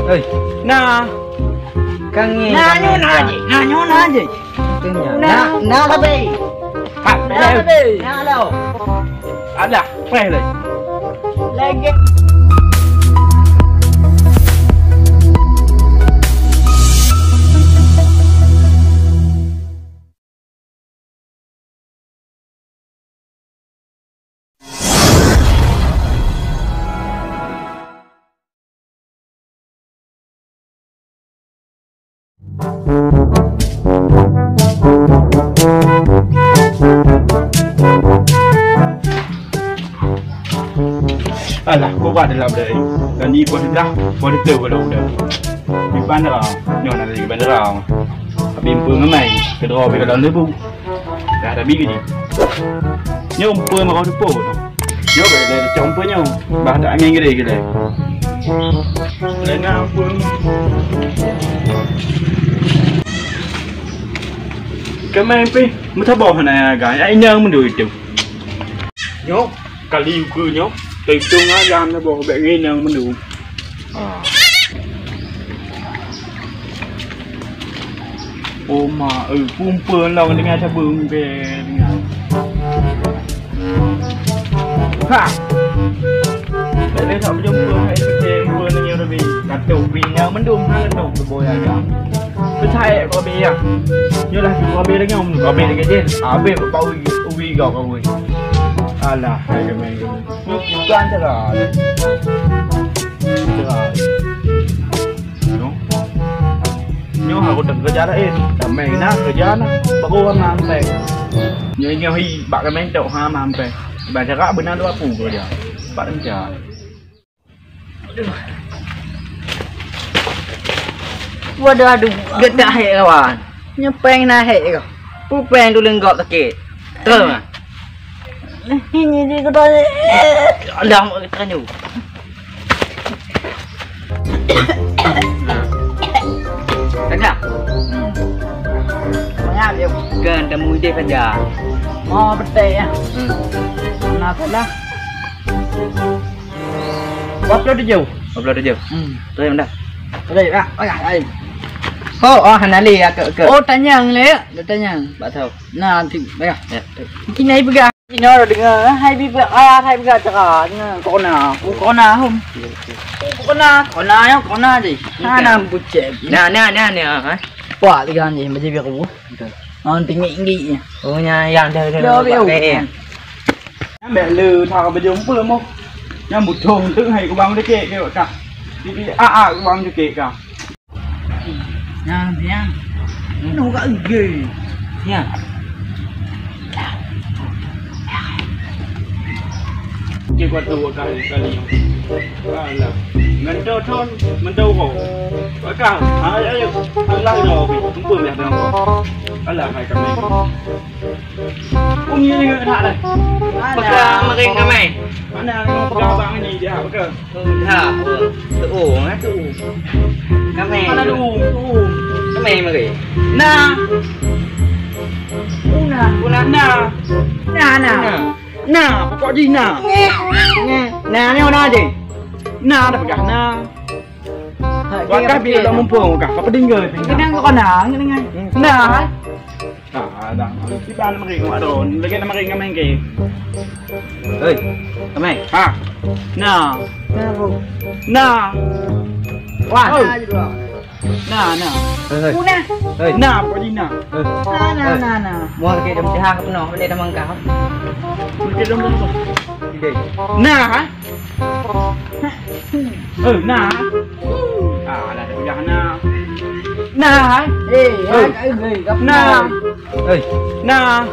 Ơi, Na. Kangen. Na je. Na tapi. Na đâu? Ada, fresh lagi. Lagi. Alah, kau buat dalam dah. Dan ni pun dah, pun dah belum dah. Di bandar, nyon ada di bandar. Habis pun ngamai, kedua pergi dalam lebu. Dah ada bigi ni. Nyom pun makan depo tu. Nyom ada campur nyom. Bah tak angin gede gede. Lena pun. Kemai pi, mesti bawa hana gay. Ai nyang mendu itu. Nyom, kali ukur nyom. Từ chung á giam nó bộ bệnh nghi nào mình đủ ô mà phun phơn lâu nghe theo bưng về ha để lên thầm trong phơn hay chơi phơn nhiều rồi vì đặt tủ vì nhau mình đúng hai lần tủ rồi bồi à cứ thay có bia như là có bia đấy không có bia cái gì ở bia có bao uvi gọt rồi Alah, hai kami. Bukan cerah. Cerah. Nyo aku dah kerja dah dah main nak kerja nak. Baru orang sampai. Nyo hi bak kami tok ha sampai. Baca kak benar tu apa kau dia. Bak kerja. Waduh aduh, gedak hek kawan. Nyepeng na hek kau. Pupeng tu lenggok sakit. Terus mah. Ini dia kata alam kita nyu. Tengah. Mengap dia kan temu dia kerja. Oh betul ya. Kenapa dah? Upload dia jauh. Upload dia jauh. Terus dah. Terus dah. Ai. Oh, hanali ya ke. Oh tanya le, tanya. Tak tahu. Nah, nanti baik. Ya. Ini pergi. Ini orang dengar, hai bi hai bi cakap dengan kona hum. Kona yang kona je. Mana bucek. Nah, ha. Wah, tiga ni macam biar aku. Tinggi. Oh, yang dah. Mẹ lừ thằng bây giờ không bơm không? Nha một thùng tự hay của băng cái kệ cái cả. Đi của băng cho kệ cả. Nha, nó có gì? Nha. Chỉ có tu kali là mình đâu khổ có cả ai lại rồi chúng tôi đẹp đâu đó là hai cái này cũng như người thạ này Baka making kamay. mana baka bang ini dia baka Ha, tuo nga tuo. Kamay. mana tu Kamay magi. na na pokok gì na Na ni mana je? na dah baka na Wakah bila dah mumpung kah apa tinggal Kenang kau nang ni ngai. na dah di mana mari kau ada lagi nama mari ngamen ke Oi, kamay. ha na na Wah, na je dua. na Una. Oi. na pokok gì na Na. Mua cái đầm cha kau no, đây đam kau. Kita dong dong. Ide. Na hả? Na. Là được ra na. Na hả? Cái người gặp Na. Ơi, Na.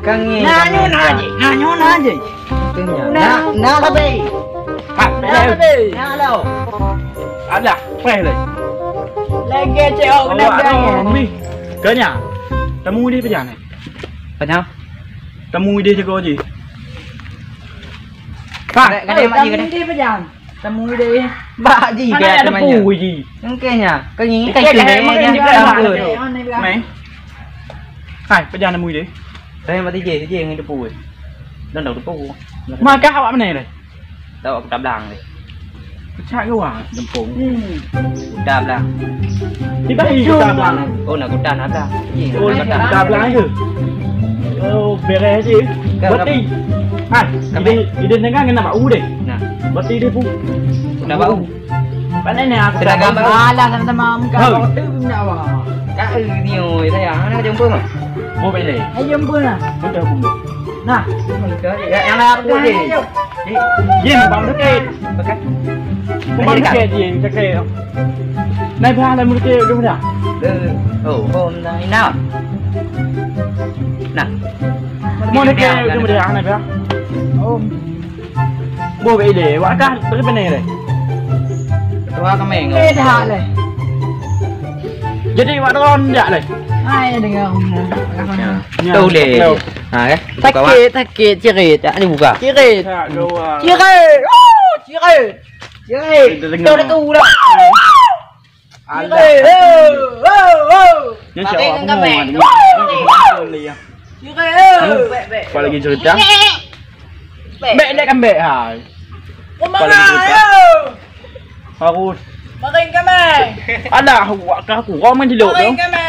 Kangen. Na nhô gì? Na tapi. Na đâu? Ada, fresh lagi. Lagi cewek kena Mi. Ke nhà. Temu đi bây giờ này. Kenapa? Temu đi cho cô gì? Cái này mà gì cái này bây giờ temu đi bạ gì kìa nó bùi gì cái nhà cái gì cái này mày hai bây giờ nó mùi đi đây mà cái gì ngay bùi lần đầu bùi mà cá hậu này này đâu đập đàn này Cak ke wah jempung. Kuda belah. Tiba kita belang. Oh nak kuda nak dah. Oh kita belang ke? Oh beres je. Berarti. Han, ide tengah kena bau deh. Nah, berarti dia pun. kuda bau. Pandai ni aku Seragam bau. Alah sama-sama muka kau tu nak apa? Dah ni oi sayang nak jumpa mah. mau beli. Ayo jumpa lah. Sudah pun. Nah, Yang aku je. Yin bang dekat. Pakai. Bang dekat yin dekat. Nai pha lai mu dekat tu dah. Hôm nay nào. Nah. Mau dekat tu dah nai pha. Oh. Mau beli wak kan tu bên này. Tua kami ngau. dah lah. Jadi wak ron dak lai. Ai dengar. Tu le. Ha ke? Sakit cerit. Tak ni buka. Cerit. Tak gua. Cerit. Oh, cerit. Cerit. Tu dah tu dah. Cerit. Oh. Dia cakap apa mau ni. Cerit. Apa lagi cerita? Bek dia kan bek hai. Harus Makin kami. ada awak kau aku kau main di luar tu. Makin kami.